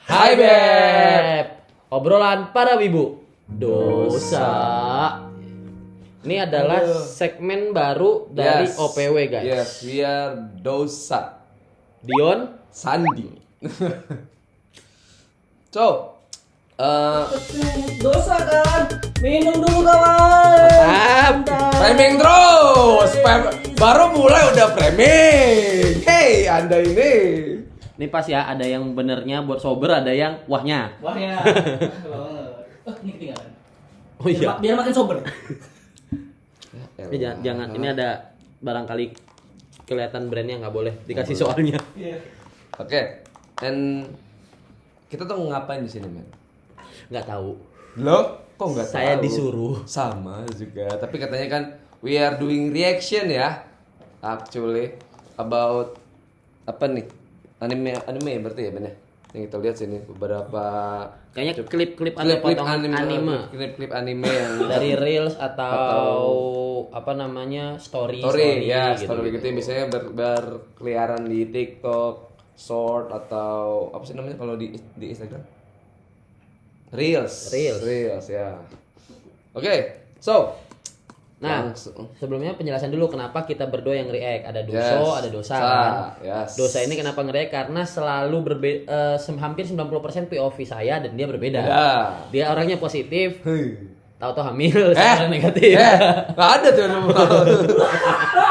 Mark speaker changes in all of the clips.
Speaker 1: Hai Beb, obrolan para wibu dosa. Ini adalah segmen baru dari OPW guys.
Speaker 2: Yes, we are dosa.
Speaker 1: Dion,
Speaker 2: Sandi. So,
Speaker 3: Dosa kan? Minum dulu kawan.
Speaker 2: framing terus. Baru mulai udah framing. Hey, Anda ini.
Speaker 1: ini pas ya, ada yang benernya buat sober, ada yang wahnya.
Speaker 3: Wah ya. Ini ketinggalan.
Speaker 1: Oh iya.
Speaker 3: Biar makin sober.
Speaker 1: Ini jangan, ini ada barangkali kelihatan brandnya nggak boleh dikasih soalnya.
Speaker 3: Iya.
Speaker 2: Oke, and kita tuh ngapain di sini, men?
Speaker 1: Nggak tahu.
Speaker 2: Loh, kok nggak tahu?
Speaker 1: Saya disuruh.
Speaker 2: Sama juga, tapi katanya kan we are doing reaction ya. Actually about apa nih? Anime berarti ya, Ben ya? Yang kita lihat sini beberapa
Speaker 1: Kayaknya klip-klip atau potongan anime.
Speaker 2: Klip-klip anime yang
Speaker 1: Dari reels atau apa namanya story
Speaker 2: ya,
Speaker 1: gitu.
Speaker 2: story gitu yang biasanya berkeliaran di TikTok, short atau apa sih namanya kalau di Instagram? Reels ya. Oke, so
Speaker 1: Nah,
Speaker 2: langsung.
Speaker 1: sebelumnya penjelasan dulu kenapa kita berdua yang react. Ada Duso,
Speaker 2: Yes.
Speaker 1: ada Dosa kan.
Speaker 2: Yes.
Speaker 1: Dosa ini kenapa nge-react? Karena selalu hampir 90% POV saya dan dia berbeda.
Speaker 2: Ya.
Speaker 1: Dia orangnya positif,
Speaker 2: Hei.
Speaker 1: tahu-tahu hamil, sekarang negatif.
Speaker 2: Nggak ada tuh.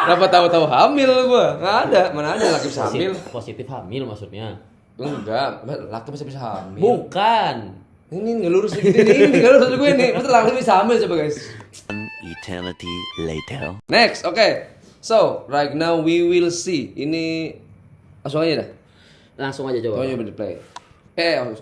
Speaker 2: Kenapa tahu-tahu hamil gua? Nggak ada. Mana ada laki bisa hamil?
Speaker 1: Positif hamil maksudnya.
Speaker 2: Enggak, laki bisa hamil.
Speaker 1: Bukan.
Speaker 2: Ini ngelurus dikit ini ngelurus gue nih. Betul laki bisa hamil coba guys.
Speaker 4: An eternity later.
Speaker 2: Next, okay. So, right now we will see. Ini langsung aja dah.
Speaker 1: Langsung aja coba.
Speaker 2: Oh, you play. Careful.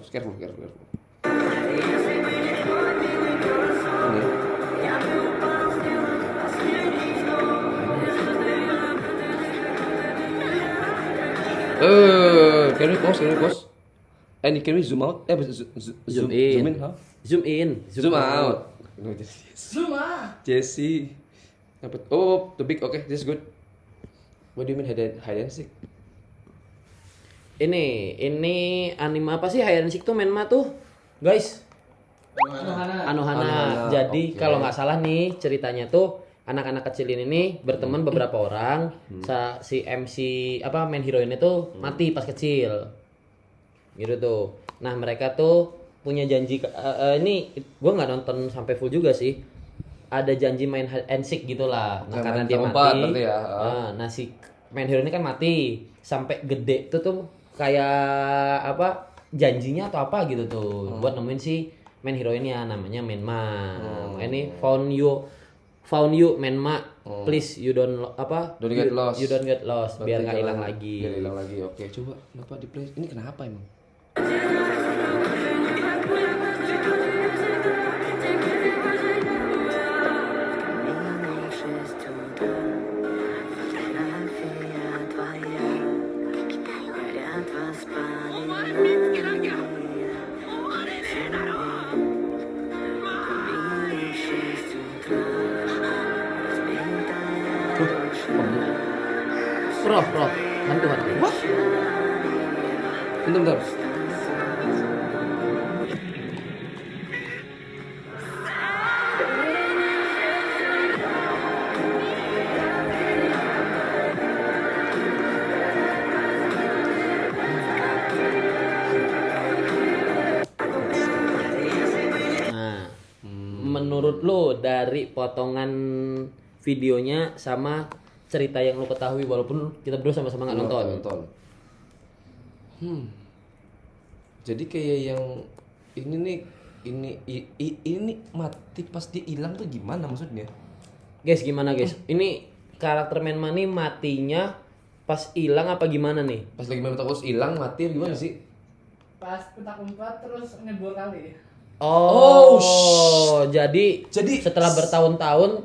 Speaker 2: Can we pause? And can we zoom out?
Speaker 1: Zoom in.
Speaker 2: huh?
Speaker 1: Zoom in.
Speaker 2: Zoom out.
Speaker 3: Zuma.
Speaker 2: Jesse. Oh, the big. Okay, this is good. What do you mean hide and seek?
Speaker 1: Ini anime apa sih hide and seek tuh Menma tuh? Guys,
Speaker 3: Anohana.
Speaker 1: Anohana. Jadi
Speaker 2: oke.
Speaker 1: kalau nggak salah nih ceritanya tuh anak-anak kecil ini nih berteman beberapa orang. Si MC apa main hero ini tuh mati pas kecil. Gitu tuh. Nah, mereka tuh punya janji ini gua nggak nonton sampai full juga sih. Ada janji main hide and seek gitulah. Nah,
Speaker 2: Oke,
Speaker 1: karena
Speaker 2: main
Speaker 1: dia
Speaker 2: tempat
Speaker 1: mati.
Speaker 2: berarti ya.
Speaker 1: Nah, si main hero ini kan mati sampai gede tuh kayak apa janjinya atau apa gitu tuh buat nemuin si main hero ini ya namanya Menma. Ini found you Menma, please you don't
Speaker 2: Don't get lost.
Speaker 1: you don't get lost
Speaker 2: Berarti
Speaker 1: biar nggak hilang
Speaker 2: jangan-
Speaker 1: lagi.
Speaker 2: Biar hilang lagi. Oke, coba kenapa di play? Ini kenapa emang?
Speaker 1: Roh, hantu. Wah,
Speaker 2: Bentar.
Speaker 1: nah, menurut lo dari potongan videonya sama cerita yang lo ketahui walaupun kita berdua sama-sama nggak nonton.
Speaker 2: Jadi kayak yang ini nih ini mati pas dia hilang tuh gimana maksudnya?
Speaker 1: Guys, gimana guys? Ini karakter Menma nih matinya pas hilang apa gimana nih?
Speaker 2: Pas lagi main terus hilang mati gimana sih?
Speaker 3: Pas petak umpet terus ngebul kali.
Speaker 1: Oh,
Speaker 2: Oh,
Speaker 1: jadi
Speaker 2: jadi-
Speaker 1: setelah bertahun-tahun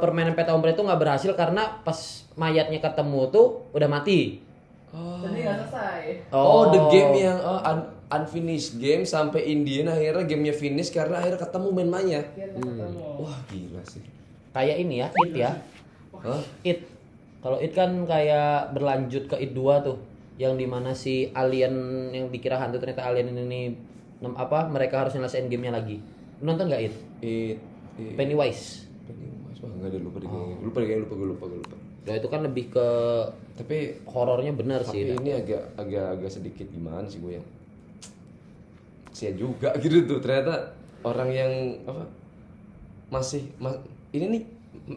Speaker 1: permainan peta umpret itu nggak berhasil karena pas mayatnya ketemu tuh udah mati.
Speaker 3: Jadi nggak selesai.
Speaker 2: Oh, the game yang unfinished game sampai Indian akhirnya gamenya finish karena akhirnya ketemu Menmanya.
Speaker 3: Akhirnya ketemu.
Speaker 2: Wah, gila sih.
Speaker 1: Kayak ini ya, It ya.
Speaker 2: Hah?
Speaker 1: It. Kalau It kan kayak berlanjut ke It 2 tuh. yang dimana si alien yang dikira hantu ternyata alien ini mereka harus nyelesain gamenya lagi. Lu nonton nggak It? Pennywise.
Speaker 2: Wah, enggak ada lupa lupa.
Speaker 1: Nah itu kan lebih ke
Speaker 2: Tapi
Speaker 1: horornya bener sih.
Speaker 2: ini agak sedikit gimana sih gue yang saya juga gitu tuh ternyata orang yang apa ini nih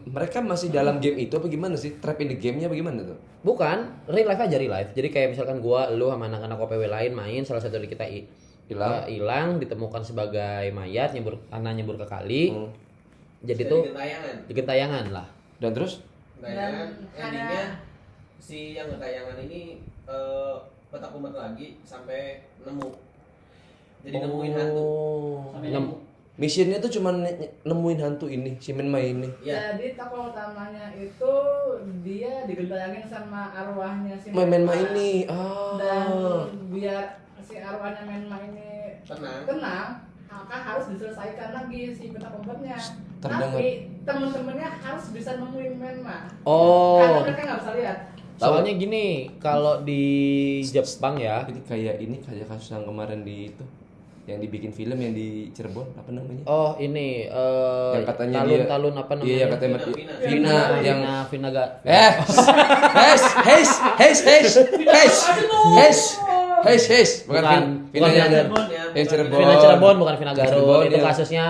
Speaker 2: mereka masih dalam game itu apa gimana sih? Trap in the game-nya bagaimana tuh?
Speaker 1: Bukan, real life aja real life. Jadi kayak misalkan gua, lu sama anak-anak OPW lain main, salah satu dari kita hilang, ditemukan sebagai mayat, nyebur ke kali. Jadi tuh di gentayangan lah.
Speaker 2: Dan terus
Speaker 3: Dan endingnya si yang gentayangan ini petak umpet lagi sampai nemu. Jadi nemuin hantu.
Speaker 5: Sampai nemu.
Speaker 2: misinya tuh cuma nemuin hantu ini, si Menmai ini.
Speaker 3: Ya.
Speaker 5: Jadi tokoh utamanya itu dia digentayangin sama arwahnya si
Speaker 2: Menmai ini.
Speaker 5: Dan biar si arwahnya Menmai ini tenang, maka harus diselesaikan lagi si petak umpetnya. Tapi temen-temennya harus bisa nemuin Menma.
Speaker 1: Oh.
Speaker 5: Karena mereka nggak bisa lihat.
Speaker 1: Soalnya gini, kalau di Jepang ya,
Speaker 2: Ini kayak kasus yang kemarin di itu, yang dibikin film yang di Cirebon, apa namanya?
Speaker 1: oh ini
Speaker 2: yang katanya
Speaker 1: talun apa namanya?
Speaker 2: Iya, yang katanya Vina yang
Speaker 1: Vina
Speaker 2: bukan Vina yang Cirebon.
Speaker 1: Vina Cirebon bukan Vina Garut.
Speaker 2: Cirebon,
Speaker 1: Itu
Speaker 2: iya.
Speaker 1: kasusnya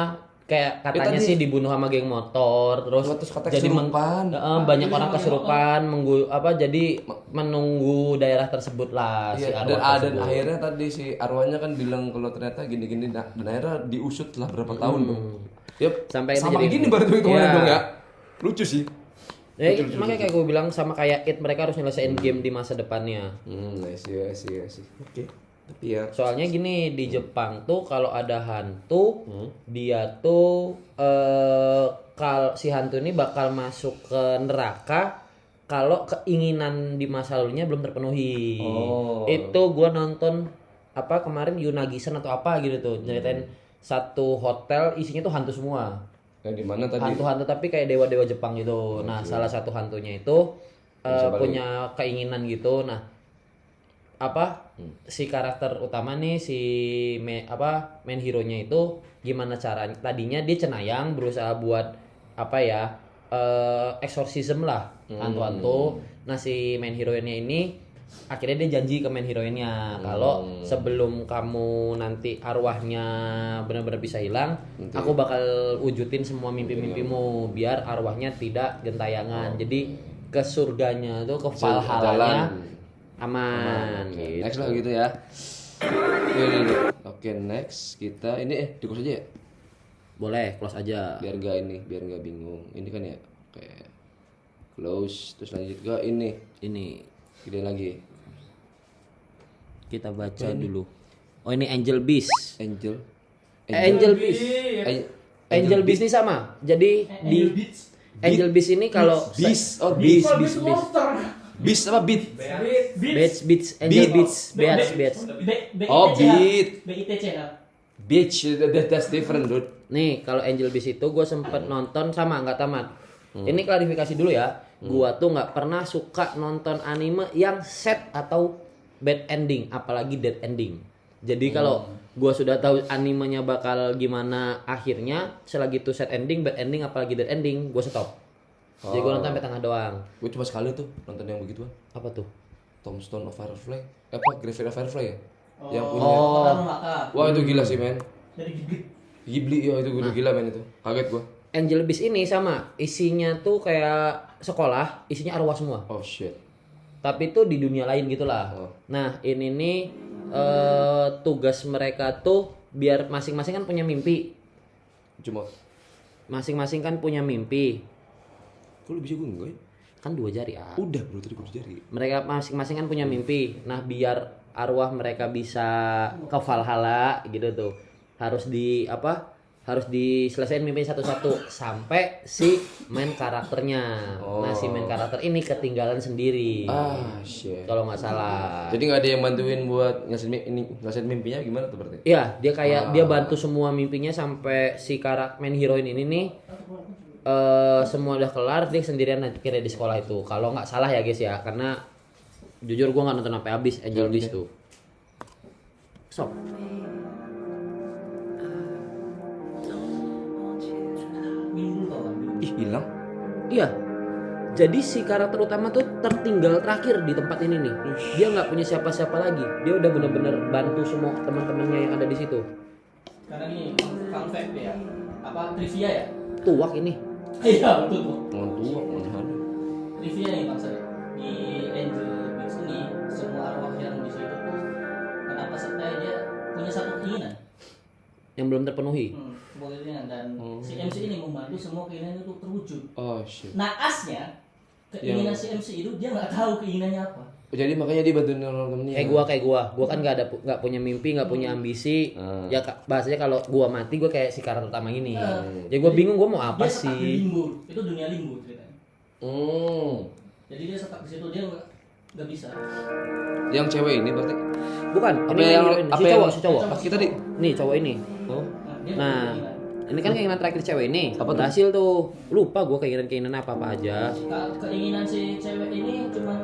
Speaker 1: kayak katanya sih dibunuh sama geng motor terus
Speaker 2: katanya
Speaker 1: jadi
Speaker 2: kesurupan.
Speaker 1: banyak orang kesurupan jadi menunggu daerah tersebut lah si
Speaker 2: Iya,
Speaker 1: arwah
Speaker 2: dan
Speaker 1: tersebut.
Speaker 2: akhirnya tadi si arwahnya kan bilang kalau ternyata gini-gini dan akhirnya diusut lah berapa tahun dong. Yep.
Speaker 1: Sampai itu
Speaker 2: sama
Speaker 1: jadi-
Speaker 2: gini baru hitungannya
Speaker 1: Iya.
Speaker 2: dong ya. Lucu sih.
Speaker 1: Ya, makanya kayak gue bilang sama kayak It, mereka harus nyelesain game di masa depannya.
Speaker 2: Nice. Oke. Tapi ya
Speaker 1: Soalnya gini, di Jepang tuh kalau ada hantu, dia tuh si hantu ini bakal masuk ke neraka kalau keinginan di masa lalunya belum terpenuhi.
Speaker 2: Oh.
Speaker 1: Itu gua nonton kemarin Yunagisan atau apa gitu tuh, nyeritain satu hotel isinya tuh hantu semua.
Speaker 2: yang di mana tadi?
Speaker 1: Hantu-hantu tapi kayak dewa-dewa Jepang gitu. Nah, salah satu hantunya itu punya keinginan gitu. Nah, si karakter utama nih si main hero-nya itu gimana caranya? Tadinya dia cenayang berusaha buat exorcism lah hantu-hantu. Nah, si main hero-nya ini akhirnya dia janji ke main hero-nya kalau sebelum kamu nanti arwahnya benar-benar bisa hilang, aku bakal wujudin semua mimpi-mimpimu biar arwahnya tidak gentayangan. Jadi ke surganya tuh ke Valhalla-nya aman.
Speaker 2: Oke,
Speaker 1: Gitu.
Speaker 2: next lah gitu ya. Oke, next kita ini di close aja ya.
Speaker 1: Boleh close aja.
Speaker 2: Biar nggak bingung. Ini kan ya kayak close terus lanjut ke ini. Gede lagi.
Speaker 1: Kita baca dulu. Oh, ini Angel Beast.
Speaker 2: Angel
Speaker 1: Beast. Angel Beast ini sama. Jadi di Angel Beast ini kalau
Speaker 2: Beast or
Speaker 1: Beast.
Speaker 2: Beast apa beat?
Speaker 1: Beats, Angel Beats, Beats.
Speaker 2: Oh, beat.
Speaker 5: BITC lah.
Speaker 2: Beach, that's different, dude.
Speaker 1: Nih, kalau Angel Beast itu gue sempet nonton sama nggak tamat. Ini klarifikasi dulu ya. Gue tuh nggak pernah suka nonton anime yang sad atau bad ending, apalagi dead ending. Jadi kalau gue sudah tahu animenya bakal gimana akhirnya, selagi itu sad ending, bad ending, apalagi dead ending, gue stop. Jadi gue nonton sampai tengah doang.
Speaker 2: Gue cuma sekali tuh nonton yang begituan.
Speaker 1: Apa tuh?
Speaker 2: Tombstone of Firefly. Graveyard of Firefly ya? Yang punya.
Speaker 1: Oh,
Speaker 2: Wah, itu gila sih, men.
Speaker 5: Dari gigit.
Speaker 2: Ghibli ya itu udah gila, men itu. Kaget gua.
Speaker 1: Angel Beast ini sama, isinya tuh kayak sekolah, isinya arwah semua.
Speaker 2: Oh shit.
Speaker 1: Tapi itu di dunia lain gitulah.
Speaker 2: Oh.
Speaker 1: Nah, ini nih tugas mereka tuh biar masing-masing kan punya mimpi.
Speaker 2: Cuma
Speaker 1: Masing-masing kan punya mimpi.
Speaker 2: kok lu bisa gue enggak ya?
Speaker 1: Kan 2 jari ya.
Speaker 2: Udah bro, tadi gue jari.
Speaker 1: Mereka masing-masing kan punya mimpi. Nah, biar arwah mereka bisa ke Valhalla gitu tuh. Harus diselesaikan mimpi satu-satu sampai si main karakternya. Nah, si main karakter ini ketinggalan sendiri.
Speaker 2: Ah shit.
Speaker 1: Kalau nggak salah.
Speaker 2: Jadi nggak ada yang bantuin buat ngasihin mimpinya gimana tuh berarti?
Speaker 1: Iya, dia kayak dia bantu semua mimpinya sampai si karakter main heroine ini nih semua udah kelar, dia sendirian akhirnya di sekolah itu. Kalau nggak salah ya guys ya, karena Jujur gue nggak nonton sampai habis Angel Beats tuh. Sok.
Speaker 2: Ih, hilang.
Speaker 1: Iya. Jadi si karakter utama tuh tertinggal terakhir di tempat ini nih. Dia nggak punya siapa-siapa lagi. Dia udah bener-bener bantu semua teman-temannya yang ada di situ.
Speaker 6: Karena gini, fun fact ya, apa trivia ya?
Speaker 1: Tuak ini.
Speaker 6: Iya betul tuh.
Speaker 2: Orang tua, mana?
Speaker 6: Trivia nih bangsa di Angel Beats ini semua arwah yang di situ tuh kenapa sebenarnya dia punya satu keinginan,
Speaker 1: Yang belum terpenuhi.
Speaker 6: sebuah keinginan dan si MC ini membantu semua keinginan itu terwujud.
Speaker 2: Oh shit.
Speaker 6: Naasnya keinginan si MC itu dia nggak tahu keinginannya apa.
Speaker 2: Jadi makanya dia bantuin orang temennya.
Speaker 1: Kayak gua kan nggak punya mimpi, nggak punya ambisi. Ya bahasanya kalau gua mati gua kayak si karakter utama ini. Jadi gua bingung gua mau apa
Speaker 6: Dia stuck di
Speaker 1: sih.
Speaker 6: limbo, itu dunia limbo ceritanya. Jadi dia stuck di situ, dia nggak bisa.
Speaker 2: Yang cewek ini berarti
Speaker 1: Bukan,
Speaker 2: apa
Speaker 1: ini
Speaker 2: yang
Speaker 1: heroin.
Speaker 2: apa
Speaker 1: Si
Speaker 2: yang
Speaker 1: cowok, si cowok.
Speaker 2: pas kita di
Speaker 1: Nih cowok ini.
Speaker 2: oh
Speaker 6: Dia
Speaker 1: Nah,
Speaker 6: punya keinginan.
Speaker 1: ini kan keinginan terakhir cewek ini.
Speaker 2: Apa tuh?
Speaker 1: Berhasil tuh. Lupa gua keinginan apa aja.
Speaker 6: Keinginan si cewek ini cuma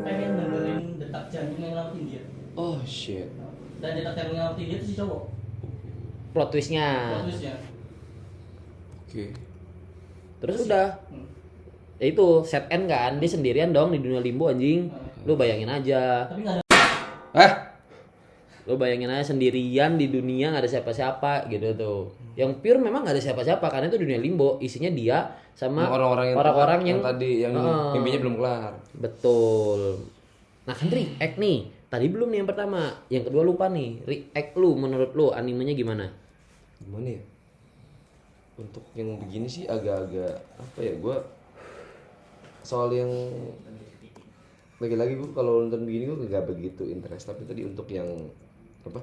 Speaker 6: pengen dengerin detak jantung yang ngelakuin dia.
Speaker 2: oh shit.
Speaker 6: Dan detak jantung yang ngelakuin dia itu si cowok.
Speaker 1: Plot twistnya.
Speaker 6: Bagusnya.
Speaker 2: Oke.
Speaker 1: Terus udah. Ya itu set end kan, dia sendirian dong di dunia limbo anjing. Lu bayangin aja.
Speaker 6: Tapi nggak ada.
Speaker 1: Lu bayangin aja sendirian di dunia nggak ada siapa-siapa gitu tuh. Yang pure memang nggak ada siapa-siapa karena itu dunia limbo, isinya dia sama orang-orang yang
Speaker 2: tadi yang mimpinya belum kelar.
Speaker 1: Betul. Nah kan react nih. Tadi belum nih yang pertama, yang kedua lupa nih. React lu menurut lu animenya gimana?
Speaker 2: Gimana ya? Untuk yang begini sih agak-agak apa ya? Gua soal yang lagi-lagi gue kalau nonton begini gue gak begitu interest, tapi tadi untuk yang apa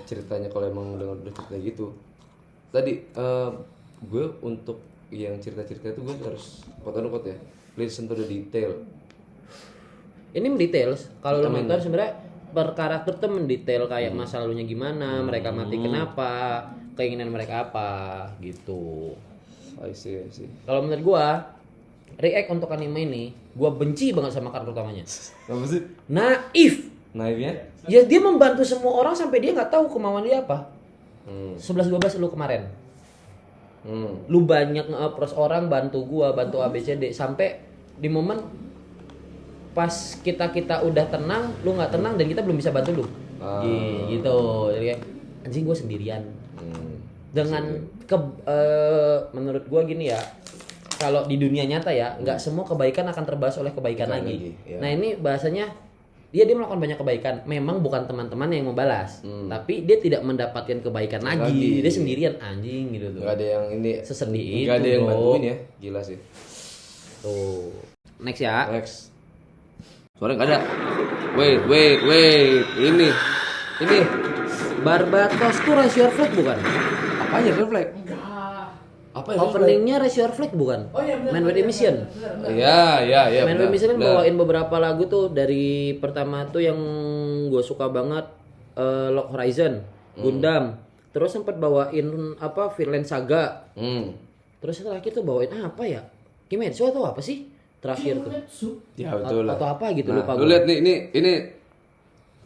Speaker 2: ceritanya kalau emang udah cerita gitu tadi gue untuk yang cerita-cerita itu gue harus quote-unquote ya listen to the detail.
Speaker 1: Ini mendetail. Kalau lu
Speaker 2: Vitamin.
Speaker 1: nonton sebenarnya per karakter tuh mendetail kayak masa lalunya gimana, mereka mati kenapa, keinginan mereka apa gitu.
Speaker 2: I see.
Speaker 1: Kalau menurut gua react untuk anime ini, gua benci banget sama karakter utamanya.
Speaker 2: Apa sih?
Speaker 1: Naif.
Speaker 2: Naifnya?
Speaker 1: Ya dia membantu semua orang sampai dia nggak tahu kemauan dia apa. 11-12 lu kemarin. Lu banyak nge-approach orang, bantu gua, bantu ABCD sampai di momen pas kita udah tenang, lu nggak tenang dan kita belum bisa bantu lu. Gitu. Jadi kayak anjing gua sendirian. Dengan menurut gua gini ya, kalau di dunia nyata ya nggak semua kebaikan akan terbalas oleh kebaikan lagi.
Speaker 2: ya.
Speaker 1: Nah ini bahasanya dia melakukan banyak kebaikan, memang bukan teman-teman yang membalas, tapi dia tidak mendapatkan kebaikan lagi. Dia sendirian anjing gitu tuh.
Speaker 2: Nggak ada yang ini
Speaker 1: Sesedih itu
Speaker 2: nggak ada yang
Speaker 1: bro.
Speaker 2: bantuin ya, gila sih.
Speaker 1: Tuh. Next ya.
Speaker 2: Next. Suara nggak ada. Wait. Ini.
Speaker 1: Barbatos tuh Raise Your Flag bukan?
Speaker 2: Apanya refleks?
Speaker 5: Enggak.
Speaker 2: Apa ya?
Speaker 1: Openingnya Raise Your Flag bukan?
Speaker 5: Oh iya benar.
Speaker 1: Man with a Mission.
Speaker 2: Iya.
Speaker 1: Man with a Mission kan bawain beberapa lagu tuh. Dari pertama tuh yang gue suka banget Lock Horizon, Gundam. Terus sempat bawain apa Vinland Saga. Terus yang terakhir tuh bawain apa ya? Kimetsu atau apa sih? Terakhir tuh.
Speaker 2: Ya betul lah.
Speaker 1: Atau apa gitu
Speaker 2: Nah,
Speaker 1: lupa
Speaker 2: lu
Speaker 1: gue.
Speaker 2: lihat nih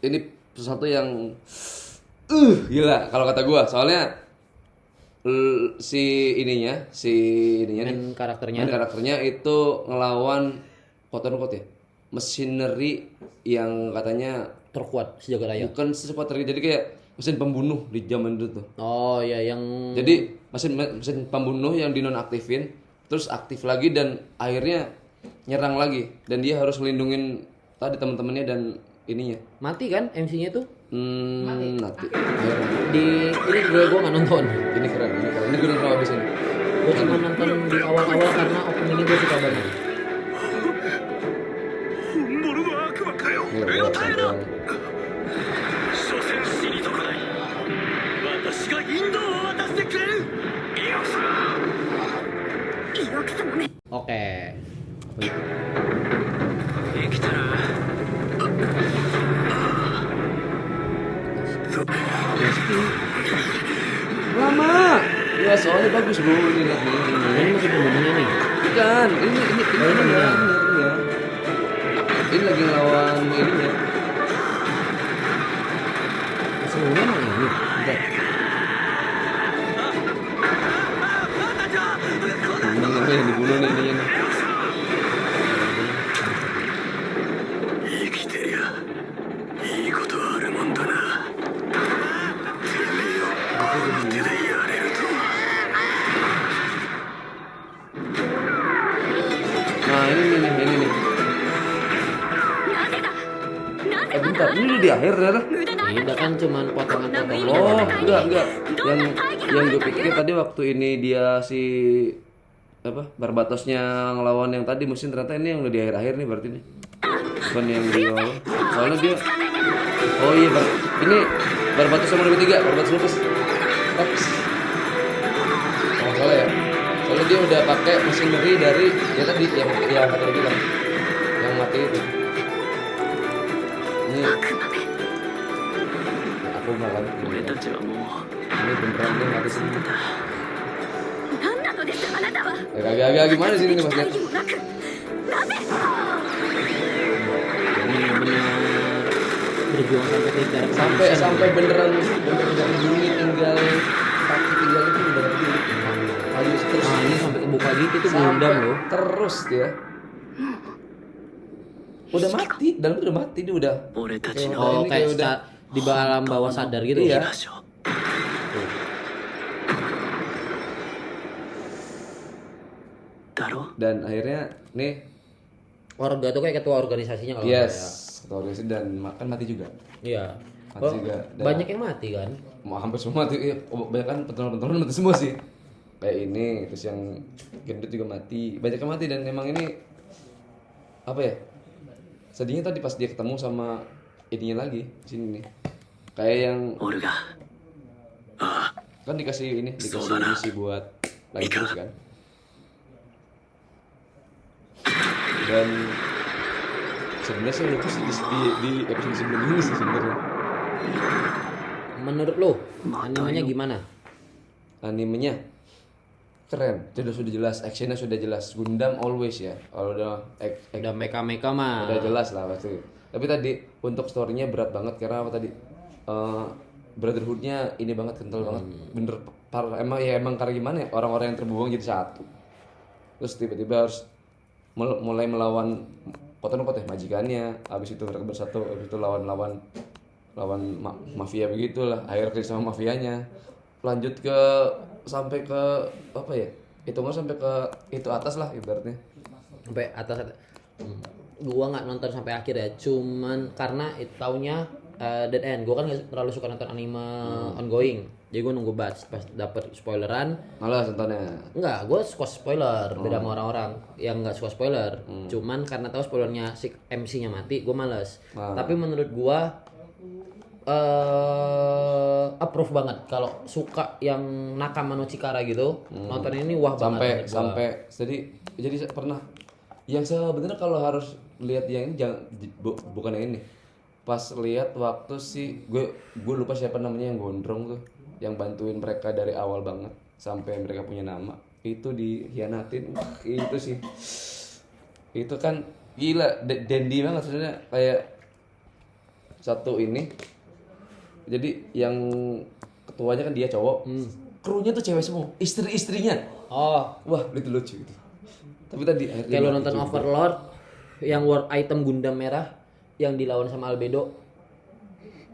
Speaker 2: ini sesuatu yang gila kalau kata gua. Soalnya si ininya nih.
Speaker 1: Main karakternya.
Speaker 2: Main karakternya itu ngelawan quote-unquote ya. Machinery yang katanya
Speaker 1: Terkuat sejagat raya.
Speaker 2: bukan sekuat terjadi, jadi kayak mesin pembunuh di zaman itu tuh.
Speaker 1: Oh ya yang
Speaker 2: Jadi mesin pembunuh yang dinonaktifin terus aktif lagi dan akhirnya nyerang lagi dan dia harus melindungin tadi teman-temannya dan ininya.
Speaker 1: mati kan MC-nya tuh?
Speaker 2: Mati.
Speaker 1: Di ini gue nggak nonton.
Speaker 2: Ini keren. Ini gue nonton abis ini.
Speaker 1: Gue cuma nonton di awal-awal karena openingnya gue suka banget.
Speaker 2: Ini loh, sampai yang
Speaker 7: 所詮死にとこない私が引導を渡してくれるイオク様
Speaker 1: Oke.
Speaker 7: 生きたら
Speaker 2: lama. Ya soalnya bagus bro ini lihat
Speaker 1: Ini masih pembunuhnya nih.
Speaker 2: Bukan, ini ya. ini lagi ngelawan ini ya.
Speaker 1: Sebelumnya emang ini. Udah.
Speaker 2: Ini yang dibunuh nih ininya nih.
Speaker 7: 生きてりゃいいことはあるもんだな。てめえをこの手でやれるとは。
Speaker 2: Nah ini nih. Bentar, ini udah di akhir ternyata.
Speaker 1: Tidak kan cuman potongan-potongan.
Speaker 2: Oh, enggak. Yang gue pikir tadi waktu ini dia si apa Barbatosnya ngelawan yang tadi mesin, ternyata ini yang udah di akhir-akhir nih berarti nih. Bukan yang di awal. Soalnya dia oh iya, ini Barbatos sama nomor 3, Barbatos Rex. Oh, salah ya. Soalnya dia udah pakai mesin ngeri dari ya tadi yang kata bilang yang mati itu. Ini aku malah ini beneran dia mati semua. Agak gimana sih ini Mas Lihat?
Speaker 1: Berjuang sampai kejar.
Speaker 2: Sampai beneran dari bumi tinggal kaki tinggal itu udah dulu. Halus terus.
Speaker 1: Nah, ini sampai kebuka gitu tuh Gundam loh.
Speaker 2: Terus dia. Udah mati, dalam udah mati dia udah.
Speaker 1: Oh,
Speaker 2: ini
Speaker 1: kayak
Speaker 2: udah
Speaker 1: di alam bawah sadar gitu.
Speaker 2: Iya. Dan akhirnya nih
Speaker 1: Orga tuh kayak ketua organisasinya kalau nggak salah.
Speaker 2: ketua organisasi dan makan mati juga.
Speaker 1: Iya.
Speaker 2: Mati
Speaker 1: Oh,
Speaker 2: juga. Dan
Speaker 1: banyak yang mati kan?
Speaker 2: mau hampir semua mati. Iya, banyak kan pentolan mati semua sih. Kayak ini, terus yang gendut juga mati. Banyak yang mati dan emang ini apa ya? Sedihnya tadi pas dia ketemu sama ininya lagi sini nih. Kayak yang kan dikasih misi buat lagi terus kan. Dan sebenarnya saya lupa sih di episode sebelum ini sih sebenarnya.
Speaker 1: Menurut lo animenya gimana?
Speaker 2: Animenya keren, itu sudah jelas, actionnya sudah jelas. Gundam always ya, kalau udah
Speaker 1: Udah mecha mah.
Speaker 2: udah jelas lah pasti. Tapi tadi untuk storynya berat banget karena apa tadi? Brotherhoodnya ini banget, kental banget, bener emang karena gimana ya, orang-orang yang terbuang jadi satu. Terus tiba-tiba harus mulai melawan kota-kota majikannya, habis itu mereka bersatu, habis itu lawan mafia begitulah, akhirnya kerja sama mafianya, lanjut ke sampai ke apa ya, hitungnya sampai ke itu atas lah ibaratnya,
Speaker 1: Sampai atas. Gua nggak nonton sampai akhir ya, cuman karena taunya dead end. Gua kan nggak terlalu suka nonton anime ongoing, jadi gua nunggu pas dapet spoileran.
Speaker 2: malah contohnya.
Speaker 1: Enggak, gue suka spoiler. Beda sama orang-orang yang nggak suka spoiler. Cuman karena tahu spoilernya si MC-nya mati, gue males. Tapi menurut gue approve banget kalau suka yang Nakama no Chikara gitu. Nonton ini wah banget.
Speaker 2: Sampai jadi pernah yang sebenarnya kalau harus lihat yang ini jangan bukan yang ini. Pas lihat waktu gue lupa siapa namanya yang gondrong tuh, yang bantuin mereka dari awal banget sampai mereka punya nama, itu dihianatin. Itu sih, itu kan gila, dandy banget sebenarnya. Kayak satu ini, jadi yang ketuanya kan dia cowok, krunya tuh cewek semua, istri-istrinya.
Speaker 1: Oh,
Speaker 2: Wah itu lucu itu. Tapi tadi
Speaker 1: kayak lo nonton Overlord yang World Item Gundam merah yang dilawan sama Albedo.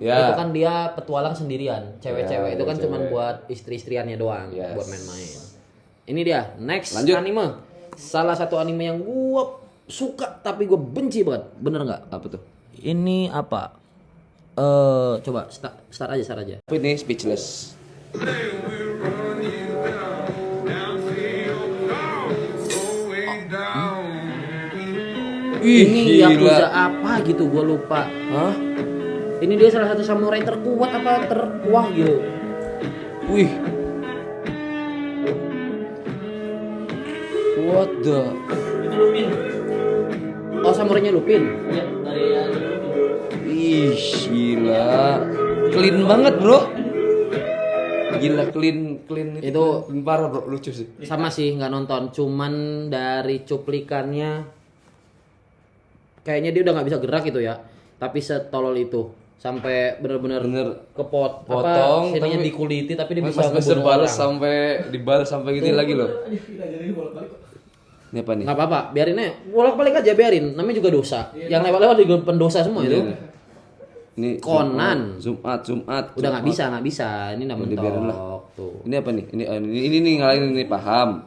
Speaker 2: ya.
Speaker 1: Itu kan dia petualang sendirian. Cewek-cewek
Speaker 2: Ya,
Speaker 1: itu kan
Speaker 2: cewek.
Speaker 1: cuman buat istri-istriannya doang,
Speaker 2: Yes.
Speaker 1: buat main-main. Ini dia, next
Speaker 2: Lanjut.
Speaker 1: anime. Salah satu anime yang gua suka tapi gua benci banget. Bener nggak?
Speaker 2: Apa tuh?
Speaker 1: Ini apa? Coba start aja.
Speaker 2: Apa ini Speechless?
Speaker 1: Ini
Speaker 2: gila.
Speaker 1: Yakuza apa gitu gua lupa.
Speaker 2: Hah?
Speaker 1: Ini dia salah satu samurai terkuat apa terkuah gitu.
Speaker 2: Wih. What the?
Speaker 6: Itu Lupin.
Speaker 1: Oh, samurainya Lupin.
Speaker 6: Ya, dari Lupin.
Speaker 2: Ih, gila. Clean banget, Bro. Gila clean
Speaker 1: Itu
Speaker 2: clean parah, Bro. Lucu sih.
Speaker 1: sama sih nggak nonton, cuman dari cuplikannya kayaknya dia udah nggak bisa gerak gitu ya. Tapi setolol itu sampai bener-bener
Speaker 2: potong
Speaker 1: sininya
Speaker 2: tapi
Speaker 1: dikuliti tapi dia bisa
Speaker 2: Mas
Speaker 1: ngebunuh
Speaker 2: balas
Speaker 1: orang.
Speaker 2: sampai dibalas sampai gitu lagi loh. Ini apa nih?
Speaker 1: Nggak apa-apa, biarin aja. Bolak-balik aja biarin. Namanya juga dosa. Yang lewat-lewat juga pendosa semua itu.
Speaker 2: Ini
Speaker 1: Conan.
Speaker 2: Jumat.
Speaker 1: Udah nggak bisa. Ini namanya
Speaker 2: Dibiarin lah.
Speaker 1: mentok tuh.
Speaker 2: Ini apa nih? Ini nih ngalahin ini paham.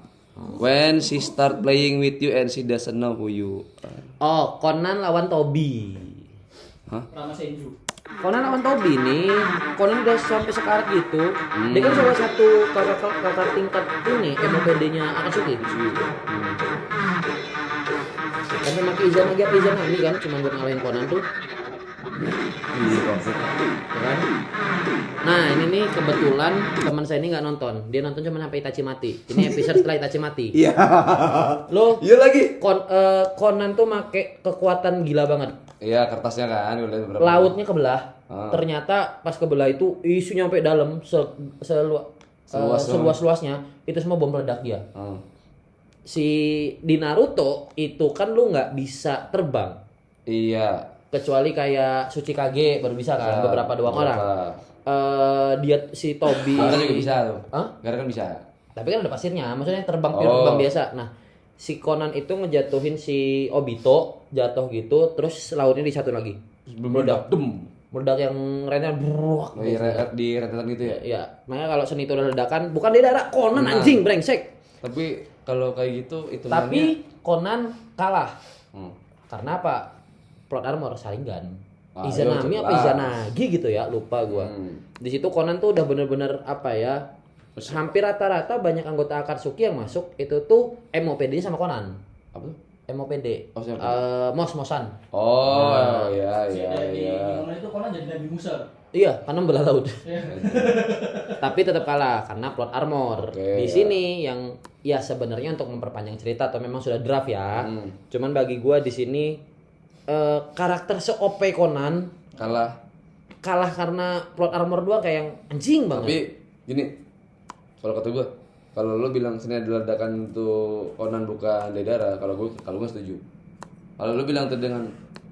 Speaker 2: When she start playing with you and she doesn't know who you are.
Speaker 1: Oh, Conan lawan Tobi.
Speaker 6: Rama Senju.
Speaker 1: Conan lawan Tobi nih. Conan udah sampai sekarang gitu. Dia kan salah satu kakak tingkat ini MOPD-nya Akatsuki. Sampai pakai Izanagi kan cuma buat ngalahin Conan tuh. Ya kan? Nah ini nih kebetulan teman saya ini nggak nonton, dia nonton cuma sampai Itachi mati. Ini episode setelah Itachi mati.
Speaker 2: Iya.
Speaker 1: Lo
Speaker 2: Iya lagi.
Speaker 1: Conan tuh make kekuatan gila banget.
Speaker 2: Iya kertasnya kan udah beberapa.
Speaker 1: Lautnya kebelah. Ternyata pas kebelah itu isunya sampai dalam seluas-luasnya itu semua bom peledak dia. Si di Naruto itu kan lu nggak bisa terbang.
Speaker 2: Iya.
Speaker 1: Kecuali kayak Tsuchikage baru bisa kan, beberapa doang orang. Dia si Tobi
Speaker 2: Gara juga bisa tuh.
Speaker 1: Hah?
Speaker 2: Gara kan bisa.
Speaker 1: Tapi kan ada pasirnya, maksudnya terbang biasa. Nah, si Conan itu ngejatuhin si Obito, jatuh gitu, terus lautnya disatu lagi. Meledak. Meledak yang rentetan bruak.
Speaker 2: Di rentetan gitu ya.
Speaker 1: Ya, makanya kalau seni itu ada ledakan, bukan di daerah Conan anjing brengsek.
Speaker 2: Tapi kalau kayak gitu itu
Speaker 1: Tapi Conan kalah. Karena apa? Plot armor Sharingan. Izanami apa Izanagi gitu ya, lupa gua. Di situ Conan tuh udah bener-bener apa ya? Hampir rata-rata banyak anggota Akatsuki yang masuk itu tuh MOPD-nya sama Conan.
Speaker 2: Apa tuh?
Speaker 1: MOPD.
Speaker 2: Oh, siapa?
Speaker 1: Mos-mosan.
Speaker 2: Oh, iya.
Speaker 6: Di Conan itu Conan jadi Nabi Musa.
Speaker 1: Iya, karena belah laut. Tapi tetap kalah karena plot armor. Di sini yang ya sebenarnya untuk memperpanjang cerita atau memang sudah draft ya. Cuman bagi gua di sini karakter se-OP Conan kalah karena plot armor doang kayak yang anjing banget.
Speaker 2: Tapi gini, kalau kata gua, kalau lo bilang sini ada ledakan tuh Conan bukan Deidara, kalau gua setuju. Kalau lo bilang tuh dengan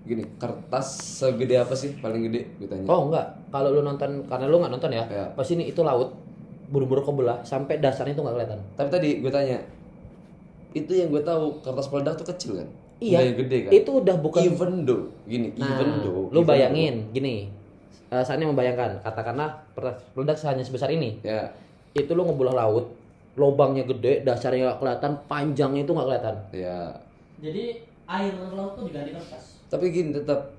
Speaker 2: gini, kertas segede apa sih paling gede? Gue tanya.
Speaker 1: Oh enggak, kalau lu nonton karena lu nggak nonton ya. Pas ini itu laut buru-buru kebelah sampai dasarnya itu nggak kelihatan.
Speaker 2: Tapi tadi gue tanya, itu yang gue tahu kertas peledak tuh kecil kan?
Speaker 1: Iya.
Speaker 2: Udah yang gede kan?
Speaker 1: Itu udah bukan.
Speaker 2: Even though,
Speaker 1: Lu bayangin gini, saatnya membayangkan, katakanlah kertas peledak hanya sebesar ini.
Speaker 2: Ya.
Speaker 1: Itu lu ngebelah laut, lubangnya gede, dasarnya nggak kelihatan, panjangnya itu nggak kelihatan.
Speaker 2: Ya.
Speaker 6: Jadi air laut tuh diganti kertas.
Speaker 2: Tapi gini tetap,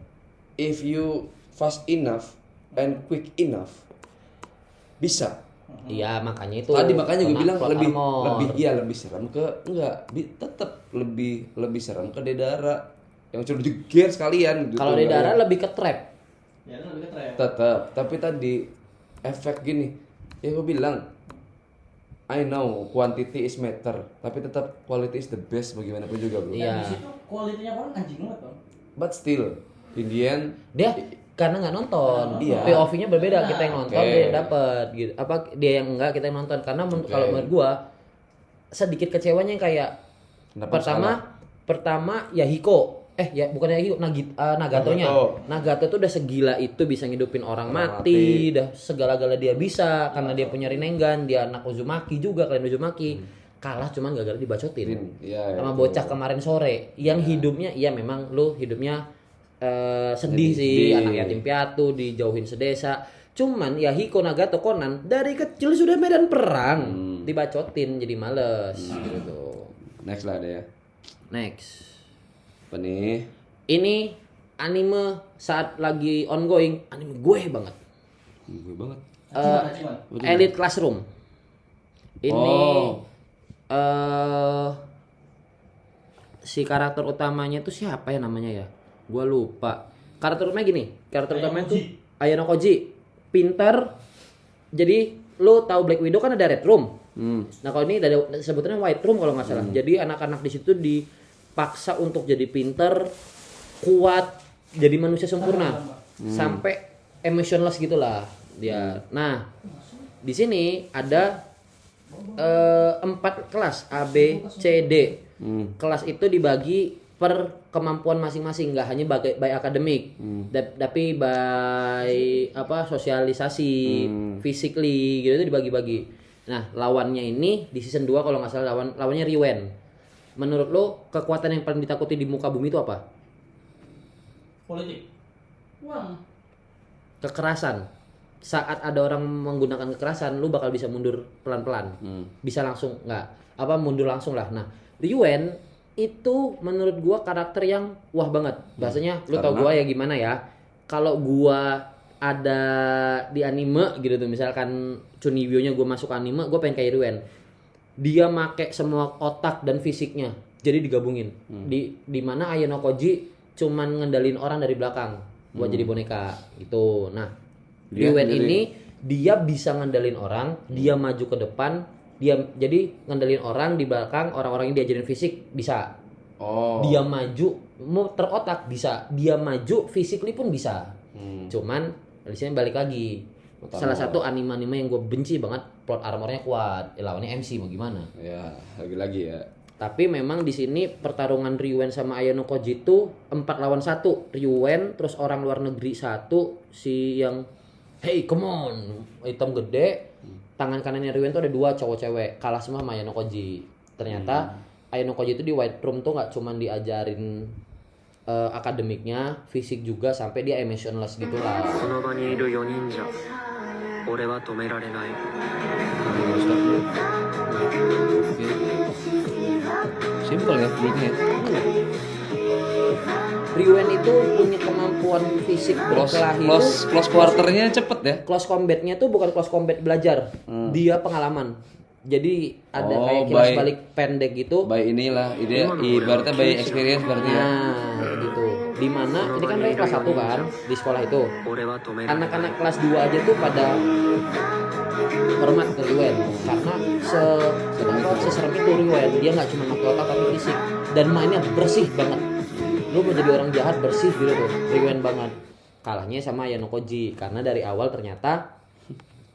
Speaker 2: if you fast enough and quick enough, bisa.
Speaker 1: Iya makanya itu.
Speaker 2: Tadi makanya gue bilang lebih serem ke tetap lebih serem ke Deidara yang cuma jeger sekalian. Gitu.
Speaker 1: Kalau Deidara lebih ke trap.
Speaker 6: Ya lebih ke trap.
Speaker 2: Tetap, tapi tadi efek gini, ya gue bilang, I know quantity is matter, tapi tetap quality is the best bagaimanapun juga bro.
Speaker 1: Iya.
Speaker 6: Di situ kualitinya Conan anjing banget bang.
Speaker 2: But still, in the end,
Speaker 1: Dia karena nggak nonton,
Speaker 2: Iya.
Speaker 1: POV-nya berbeda. Kita yang nonton, dia yang dapat gitu. Apa dia yang enggak, kita yang nonton. Karena kalau menurut gua sedikit kecewanya yang kayak pertama Yahiko. Bukan Yahiko, Nagatonya. Nagato tuh udah segila itu bisa ngidupin orang mati, udah segala-gala dia bisa karena dia punya Rinnegan, dia anak Uzumaki juga, kalian Uzumaki. Kalah cuman gara-gara dibacotin. Sama bocah kemarin sore yang hidupnya memang lu hidupnya sedih sih, anak yatim piatu dijauhin sedesa. Cuman Yahiko Nagato Conan dari kecil sudah medan perang, dibacotin jadi males gitu.
Speaker 2: Next lah ada ya.
Speaker 1: Next.
Speaker 2: Apa nih?
Speaker 1: Ini anime saat lagi ongoing, anime gue banget.
Speaker 2: Gue banget.
Speaker 1: Elite Classroom. Ini si karakter utamanya tuh siapa ya namanya ya? Gua lupa. Karakter utamanya gini, karakter utamanya tuh Ayano Koji. Pinter. Jadi lu tahu Black Widow kan ada Red Room. Nah, kalau ini ada sebutannya White Room kalau nggak salah. Jadi anak-anak di situ dipaksa untuk jadi pinter, kuat, jadi manusia sempurna. Sampai emotionless gitulah dia. Nah, di sini ada 4 kelas A, B, C, D. Kelas itu dibagi per kemampuan masing-masing, nggak hanya by akademik, tapi by apa sosialisasi, physically gitu itu dibagi-bagi. Nah lawannya ini di season 2 kalau nggak salah lawannya Riwen. Menurut lo kekuatan yang paling ditakuti di muka bumi itu apa?
Speaker 6: Politik.
Speaker 5: Uang.
Speaker 1: Kekerasan. Saat ada orang menggunakan kekerasan, lu bakal bisa mundur pelan-pelan. Bisa langsung nggak? Apa mundur langsung lah. Nah, Riwen itu menurut gua karakter yang wah banget. Bahasanya lu tau gua ya gimana ya. Kalau gua ada di anime gitu tuh, misalkan Chunibyo-nya gua masuk anime, gua pengen kayak Riwen. Dia make semua otak dan fisiknya. Jadi digabungin. Di mana Ayano Koji cuman ngendalin orang dari belakang buat jadi boneka gitu. Nah, Riwen ini dia bisa ngendalin orang, dia maju ke depan, dia jadi ngendalin orang di belakang, orang-orang yang diajarin fisik bisa. Dia maju, mau terotak bisa, dia maju physically pun bisa. Cuman di sini balik lagi. Salah satu anime-anime yang gue benci banget, plot armornya kuat, lawannya MC mau gimana?
Speaker 2: Ya, lagi-lagi ya.
Speaker 1: Tapi memang di sini pertarungan Riwen sama Ayano Koji itu 4 lawan 1. Riwen terus orang luar negeri 1, si yang hey come on, hitam gede. Tangan kanannya Riwen tuh ada 2 cowok cewek, kalah semua sama Ayano Koji. Ternyata Ayano Koji itu di White Room tuh nggak cuman diajarin akademiknya, fisik juga sampai dia emotionless gitu lah.
Speaker 2: Simple ya plotnya.
Speaker 1: Riwen itu punya kemampuan fisik berkelahi.
Speaker 2: Close quarternya cepet ya.
Speaker 1: Close combatnya tuh bukan close combat belajar, dia pengalaman. Jadi ada kayak kilas balik pendek gitu.
Speaker 2: By inilah ide ibaratnya by experience berarti ya.
Speaker 1: Nah, gitu. Dimana ini kan dari kelas 1 kan di sekolah itu. Anak-anak kelas 2 aja tuh pada hormat ke Riwen karena seserem itu Riwen. Dia nggak cuma pakai otak tapi fisik dan mainnya bersih banget. Lu mau jadi orang jahat bersih gitu tuh, Riwen banget. Kalahnya sama Ayano Koji karena dari awal ternyata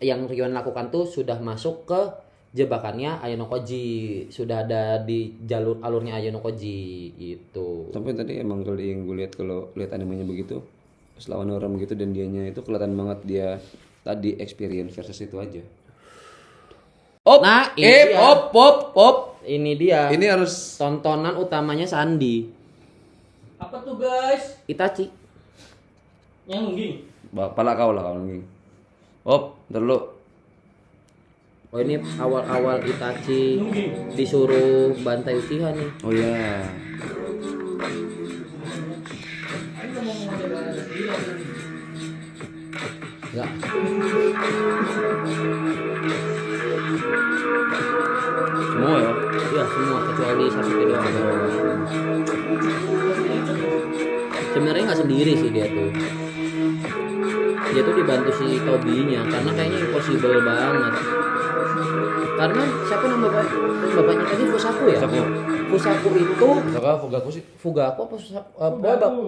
Speaker 1: yang Riwen lakukan tuh sudah masuk ke jebakannya Ayano Koji, sudah ada di jalur alurnya Ayano Koji gitu.
Speaker 2: Tapi tadi emang kalau yang gue lihat kalau lihat animenya begitu, pas lawan orang begitu dan dianya itu kelihatan banget dia tadi experience versus itu aja.
Speaker 1: Nah, ini dia. Ini dia.
Speaker 2: Ini harus
Speaker 1: tontonan utamanya Sandi.
Speaker 6: Apa tuh guys?
Speaker 1: Itachi.
Speaker 6: Yang nungging.
Speaker 2: pala kau lah kawan nih. Ntar lu.
Speaker 1: Oh ini awal-awal Itachi disuruh bantai Uchiha nih.
Speaker 2: Oh iya.
Speaker 1: Enggak.
Speaker 2: Semua ya?
Speaker 1: Iya semua kecuali Sasuke doang. Sebenarnya nggak sendiri sih dia tuh. Dia tuh dibantu si Tobi-nya karena kayaknya impossible banget. Karena siapa nama bapaknya tadi Fusaku ya? Fusaku itu
Speaker 2: Fugaku sih.
Speaker 1: Fugaku apa
Speaker 2: Fugaku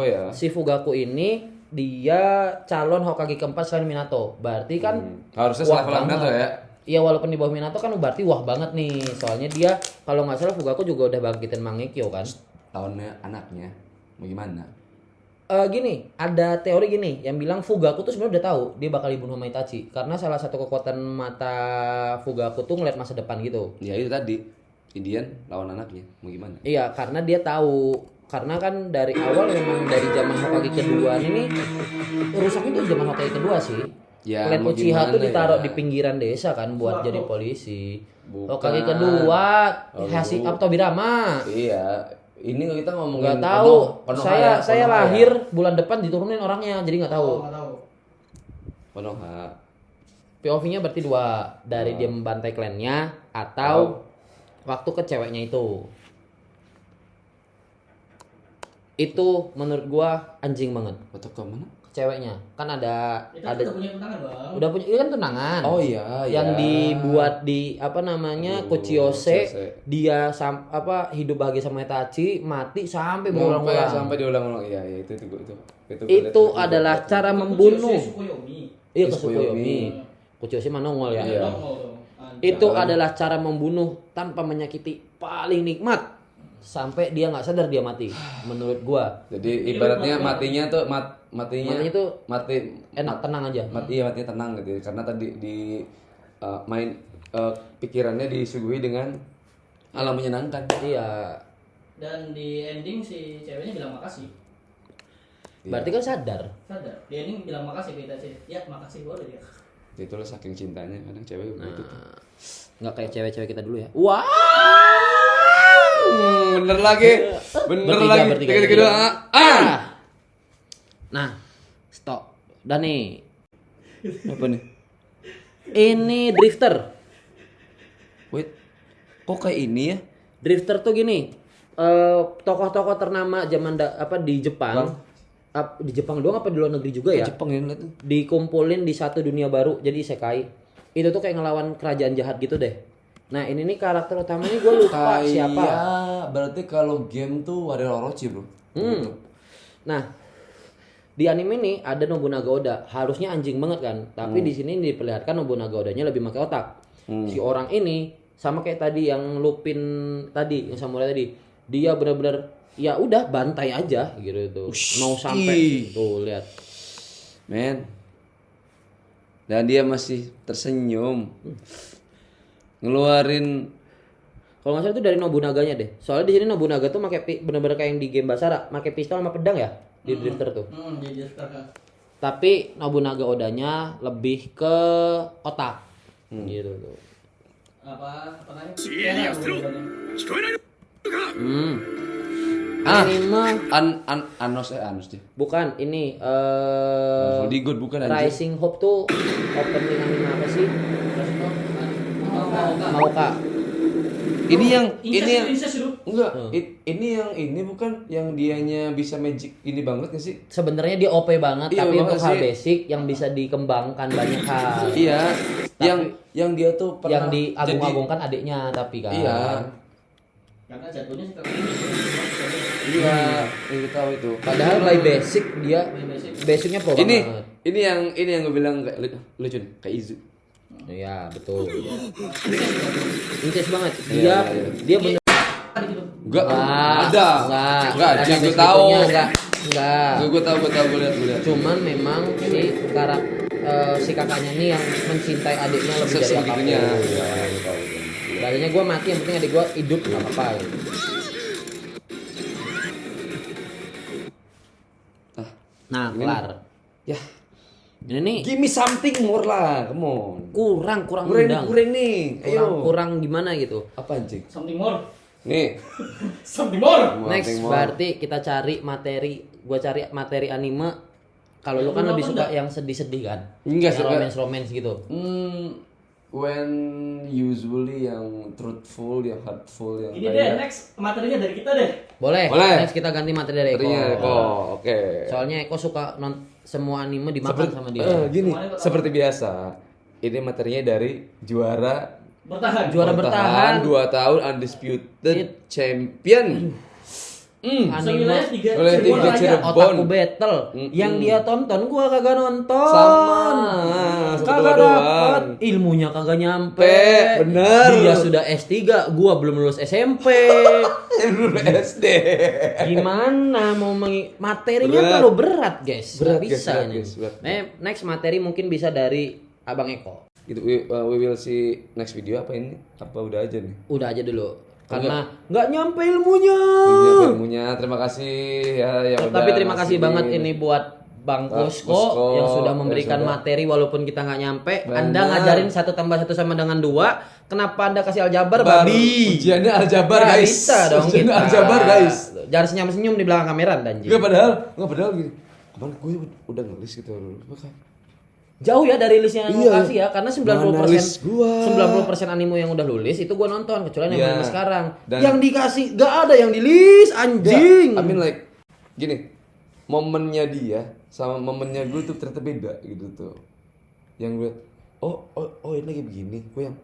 Speaker 2: ya.
Speaker 1: Si Fugaku ini dia calon Hokage keempat selain Minato. Berarti kan
Speaker 2: harusnya selevel Minato ya.
Speaker 1: Iya walaupun di bawah Minato kan berarti wah banget nih. Soalnya dia kalau nggak salah Fugaku juga udah bangkitin Mangekyo kan.
Speaker 2: Tahunnya anaknya. Mau gimana?
Speaker 1: Gini, ada teori gini yang bilang Fugaku tuh sebenarnya udah tahu dia bakal dibunuh sama Itachi karena salah satu kekuatan mata Fugaku tuh ngeliat masa depan gitu.
Speaker 2: Ya itu tadi Indian lawan anaknya, mau gimana?
Speaker 1: Iya, karena dia tahu karena kan dari awal memang dari zaman Hokage kedua ini rusaknya tuh zaman Hokage kedua sih.
Speaker 2: Ya,
Speaker 1: Clan Uchiha tuh ditaruh
Speaker 2: ya?
Speaker 1: di pinggiran desa kan buat jadi polisi.
Speaker 2: Bukan.
Speaker 1: Hokage kedua Tobirama.
Speaker 2: Iya. Ini kita ngomongin
Speaker 1: Nggak tahu.
Speaker 2: Konoha
Speaker 1: Saya lahir bulan depan diturunin orangnya, jadi nggak tahu.
Speaker 2: Konoha.
Speaker 1: POV-nya berarti 2 dari dia membantai klannya atau waktu ke ceweknya itu. Itu menurut gua anjing banget.
Speaker 2: Waktu ke mana?
Speaker 1: Ceweknya kan ada
Speaker 6: Udah punya tunangan bang.
Speaker 1: udah punya ini kan tunangan.
Speaker 2: Oh iya.
Speaker 1: Yang dibuat di apa namanya Kuchiyose, dia hidup bahagia sama Itachi, mati sampai berulang-ulang.
Speaker 2: Sampai diulang-ulang. Iya, itu.
Speaker 1: Itu adalah cara membunuh. Iya,
Speaker 2: Tsukuyomi.
Speaker 1: Tsukuyomi. Kuchiyose mah nongol ya.
Speaker 2: Iya.
Speaker 1: Itu adalah cara membunuh tanpa menyakiti paling nikmat. sampai dia nggak sadar dia mati. Menurut gua.
Speaker 2: Jadi ibaratnya matinya tuh matinya
Speaker 1: tuh
Speaker 2: mati
Speaker 1: enak, tenang aja.
Speaker 2: matinya tenang gitu. Karena tadi di pikirannya disuguhi dengan alam menyenangkan.
Speaker 1: Iya.
Speaker 6: Dan di ending si ceweknya bilang makasih.
Speaker 1: Berarti kan sadar.
Speaker 6: Sadar. Di ending bilang makasih kita sih. Ya makasih boleh dia.
Speaker 2: Itulah saking cintanya kadang cewek begitu.
Speaker 1: Nggak kayak cewek-cewek kita dulu ya. Wah.
Speaker 2: Bener lagi.
Speaker 1: Bertiga.
Speaker 2: Tiga.
Speaker 1: Nah, stop. Dan nih,
Speaker 2: Apa nih?
Speaker 1: ini drifter.
Speaker 2: Wait. Kok kayak ini ya?
Speaker 1: Drifter tuh gini. Tokoh-tokoh ternama zaman di Jepang. Di Jepang doang apa di luar negeri juga ya?
Speaker 2: Jepang ini tuh.
Speaker 1: Dikumpulin di satu dunia baru jadi isekai. Itu tuh kayak ngelawan kerajaan jahat gitu deh. Nah, ini nih karakter utamanya gue lupa siapa.
Speaker 2: Berarti kalau game tuh ada Orochi, Bro. Gitu.
Speaker 1: Nah, di anime ini ada Nobunaga Oda. Harusnya anjing banget kan. Tapi di sini diperlihatkan Nobunaga Odanya lebih pakai otak. Si orang ini sama kayak tadi yang Lupin tadi, yang samurai tadi. Dia benar-benar ya udah bantai aja gitu tuh. Mau sampai tuh lihat.
Speaker 2: Men. Dan dia masih tersenyum. Ngeluarin
Speaker 1: Kalau nggak salah itu dari Nobunaganya deh. Soalnya di sini Nobunaga tuh pakai benar-benar kayak yang di game Basara, pakai pistol sama pedang ya di drifter tuh.
Speaker 6: Di drifter kan.
Speaker 1: Tapi Nobunaga Odanya lebih ke otak. Gitu tuh.
Speaker 6: Apa namanya?
Speaker 7: 知恵にや捨てろ聞こえないのか
Speaker 1: Anime
Speaker 2: Anos dia.
Speaker 1: bukan ini
Speaker 2: Holy God bukan anjir.
Speaker 1: Rising Hope tuh opening anime apa sih? Maoka.
Speaker 2: Ini yang
Speaker 6: Incest dulu.
Speaker 2: enggak, ini bukan yang dianya bisa magic ini banget gak sih?
Speaker 1: Sebenarnya dia OP banget
Speaker 2: Iya,
Speaker 1: tapi untuk
Speaker 2: banget
Speaker 1: hal
Speaker 2: sih.
Speaker 1: basic yang bisa dikembangkan banyak hal.
Speaker 2: Iya, yang dia tuh
Speaker 1: Yang
Speaker 2: pernah
Speaker 1: diagung-agungkan adiknya tapi kan.
Speaker 2: Iya.
Speaker 6: Karena jatuhnya sih
Speaker 2: Iya, itu tahu itu.
Speaker 1: Padahal by basic dia basicnya pro banget.
Speaker 2: Ini yang gue bilang kayak lucu nih, kayak Izu.
Speaker 1: Iya, betul. Intense banget.
Speaker 2: Iya.
Speaker 1: Dia bener
Speaker 2: Enggak,
Speaker 1: Enggak.
Speaker 2: Yang gue tahu.
Speaker 1: Enggak.
Speaker 2: Gue tahu gue lihat.
Speaker 1: Cuman memang si kakaknya ini yang mencintai adiknya lebih dari apapun.
Speaker 2: Sebegitunya.
Speaker 1: Bahasanya gue mati, yang penting adik gue hidup nggak apa-apa. Gitu. Nah, kelar.
Speaker 2: Ya,
Speaker 1: Ini nih
Speaker 2: give me something more lah, come on.
Speaker 1: kurang
Speaker 2: Kurang
Speaker 1: undang.
Speaker 2: nih, ayo.
Speaker 1: Kurang gimana gitu.
Speaker 2: Apa anjing?
Speaker 6: something more.
Speaker 2: Nih,
Speaker 6: Something more.
Speaker 1: Next
Speaker 2: something more.
Speaker 1: berarti kita cari materi. Gua cari materi anime. Kalau lu kan lebih suka yang sedih-sedih kan?
Speaker 2: Enggak
Speaker 1: Yang
Speaker 2: suka.
Speaker 1: romance gitu.
Speaker 2: When usually yang truthful, yang heartful, yang
Speaker 6: Ini deh next materinya dari kita deh.
Speaker 1: Boleh.
Speaker 2: Boleh.
Speaker 1: Next kita ganti materi dari Eko.
Speaker 2: materinya. Oh, oke.
Speaker 1: Soalnya Eko suka semua anime dimakan sama dia.
Speaker 2: Gini, seperti biasa. Ini materinya dari juara
Speaker 6: Juara
Speaker 1: bertahan.
Speaker 2: 2 tahun undisputed champion.
Speaker 1: Anime
Speaker 6: Sewilayah tiga
Speaker 2: Wilayah
Speaker 6: Cirebon
Speaker 2: tiga
Speaker 6: aja.
Speaker 2: Cirebon.
Speaker 1: Otaku Battle yang dia tonton gua kagak nonton.
Speaker 2: Sama.
Speaker 1: Kagak dapat ilmunya kagak nyampe.
Speaker 2: Bener.
Speaker 1: Dia sudah S3, gua belum lulus SMP.
Speaker 2: Dulu SD.
Speaker 1: Gimana mau materinya
Speaker 2: Berat.
Speaker 1: terlalu berat, guys.
Speaker 2: Berat,
Speaker 1: Nggak
Speaker 2: guys,
Speaker 1: bisa
Speaker 2: berat,
Speaker 1: nih.
Speaker 2: guys, berat.
Speaker 1: Next materi mungkin bisa dari Abang Eko.
Speaker 2: Gitu, we will see next video apa ini? Apa udah aja nih?
Speaker 1: Udah aja dulu. Karena nggak nyampe ilmunya.
Speaker 2: Ini ilmunya. Terima kasih ya yang
Speaker 1: Tapi
Speaker 2: udah
Speaker 1: terima kasih
Speaker 2: ngasih.
Speaker 1: banget ini buat Bang Kosko
Speaker 2: Kosko,
Speaker 1: yang sudah
Speaker 2: yang
Speaker 1: memberikan
Speaker 2: sudah.
Speaker 1: materi walaupun kita nggak nyampe.
Speaker 2: Benar.
Speaker 1: Anda ngajarin 1 tambah 1 sama dengan 2. Kenapa Anda kasih aljabar, babi?
Speaker 2: Ujiannya aljabar,
Speaker 1: Nggak
Speaker 2: guys.
Speaker 1: bisa dong
Speaker 2: Ujiannya
Speaker 1: kita.
Speaker 2: aljabar, guys.
Speaker 1: Jangan senyum-senyum di belakang kamera dan
Speaker 2: Enggak padahal gini. Kemarin gue udah ngelis gitu.
Speaker 1: jauh ya dari listnya yang
Speaker 2: Iya.
Speaker 1: gua kasih ya karena 90%
Speaker 2: Mana list gua?
Speaker 1: 90% anime yang udah lulus itu gua nonton kecuali yang
Speaker 2: Iya.
Speaker 1: anime sekarang.
Speaker 2: Dan-
Speaker 1: yang dikasih gak ada yang di list anjing.
Speaker 2: I mean like gini, momennya dia sama momennya gue tuh ternyata beda gitu tuh. Yang gue oh ini lagi begini, gue yang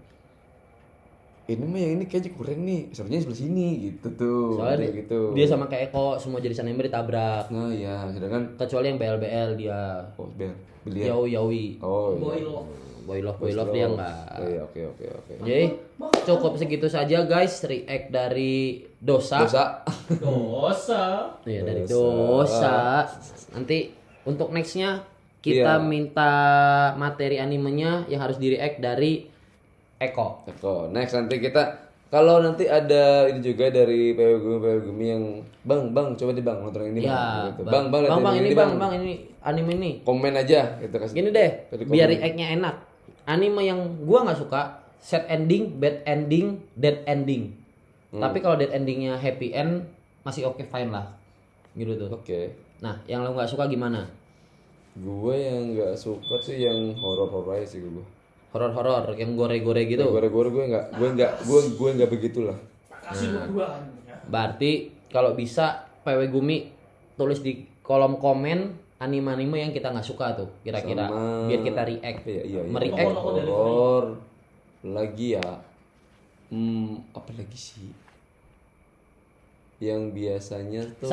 Speaker 2: ini mah yang ini kayaknya kurang nih, sebenarnya sebelah sini gitu tuh.
Speaker 1: Soalnya
Speaker 2: kayak gitu.
Speaker 1: dia sama kayak Eko semua jadi anime ditabrak.
Speaker 2: Nah ya, sedangkan
Speaker 1: Kecuali yang BL dia.
Speaker 2: biliar.
Speaker 1: Yaoi.
Speaker 2: Oh iya.
Speaker 6: Boilo.
Speaker 1: boy love dia enggak.
Speaker 2: Oh, iya, oke.
Speaker 1: Jadi cukup segitu saja guys react dari dosa. Iya dari dosa. Nanti untuk nextnya kita minta materi animenya yang harus di react dari Eko.
Speaker 2: Next nanti kita kalau nanti ada ini juga dari PW Gumi yang bang coba di bang nonton ini
Speaker 1: Ya,
Speaker 2: gitu.
Speaker 1: bang ini ini anime ini.
Speaker 2: Komen aja gitu kasih.
Speaker 1: Gini deh,
Speaker 2: Tadi
Speaker 1: biar
Speaker 2: komen.
Speaker 1: react-nya enak. Anime yang gua nggak suka, sad ending, bad ending, dead ending. Tapi kalau dead endingnya happy end masih oke fine lah. Gitu tuh.
Speaker 2: Oke.
Speaker 1: Nah, yang lo nggak suka gimana?
Speaker 2: Gue yang nggak suka sih yang horor aja sih gue.
Speaker 1: Horor yang gore-gore gitu.
Speaker 2: Gore-gore gue nggak begitulah.
Speaker 1: Berarti kalau bisa PW Gumi tulis di kolom komen anime-anime yang kita nggak suka tuh kira-kira
Speaker 2: Sama-
Speaker 1: biar kita react.
Speaker 2: Iya.
Speaker 1: Mereact
Speaker 2: Horor lagi ya. Apa lagi sih? Yang biasanya tuh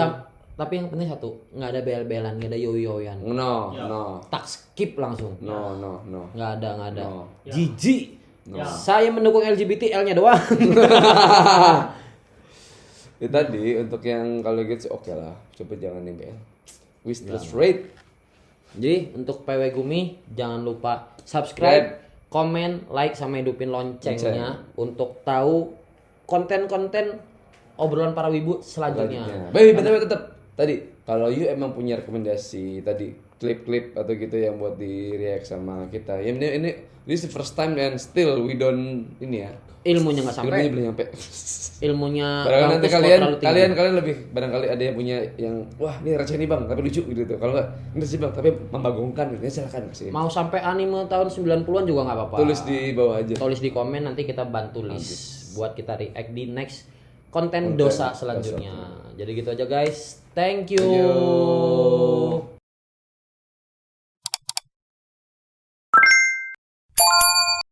Speaker 1: tapi yang penting satu, nggak ada bel-belan, nggak ada yoyoyan.
Speaker 2: no.
Speaker 1: Tak skip langsung.
Speaker 2: No.
Speaker 1: Nggak ada.
Speaker 2: No.
Speaker 1: Jijik. Saya mendukung LGBT, L-nya doang.
Speaker 2: Itu tadi untuk yang kalau gitu sih oke lah. Coba jangan yang BL. Straight rate.
Speaker 1: Jadi untuk PW Gumi jangan lupa subscribe, komen, like sama hidupin loncengnya untuk tahu konten-konten obrolan para wibu selanjutnya.
Speaker 2: Baik, tetap tadi kalau you emang punya rekomendasi tadi klip-klip atau gitu yang buat di react sama kita. Ya ini this is the first time and still we don't ini ya.
Speaker 1: Ilmunya nggak sampai.
Speaker 2: Ilmunya belum nyampe.
Speaker 1: Ilmunya
Speaker 2: Barangkali nanti
Speaker 1: Bang Pus terlalu tinggi.
Speaker 2: kalian lebih barangkali ada yang punya yang wah ini receh nih bang tapi lucu gitu tuh. Kalau enggak ini sih bang tapi membagongkan gitu ya silakan sih.
Speaker 1: Mau sampai anime tahun 90-an juga nggak apa-apa.
Speaker 2: Tulis di bawah aja.
Speaker 1: Tulis di komen nanti kita bantu list buat kita react di next konten dosa selanjutnya. Jadi gitu aja guys. Thank you.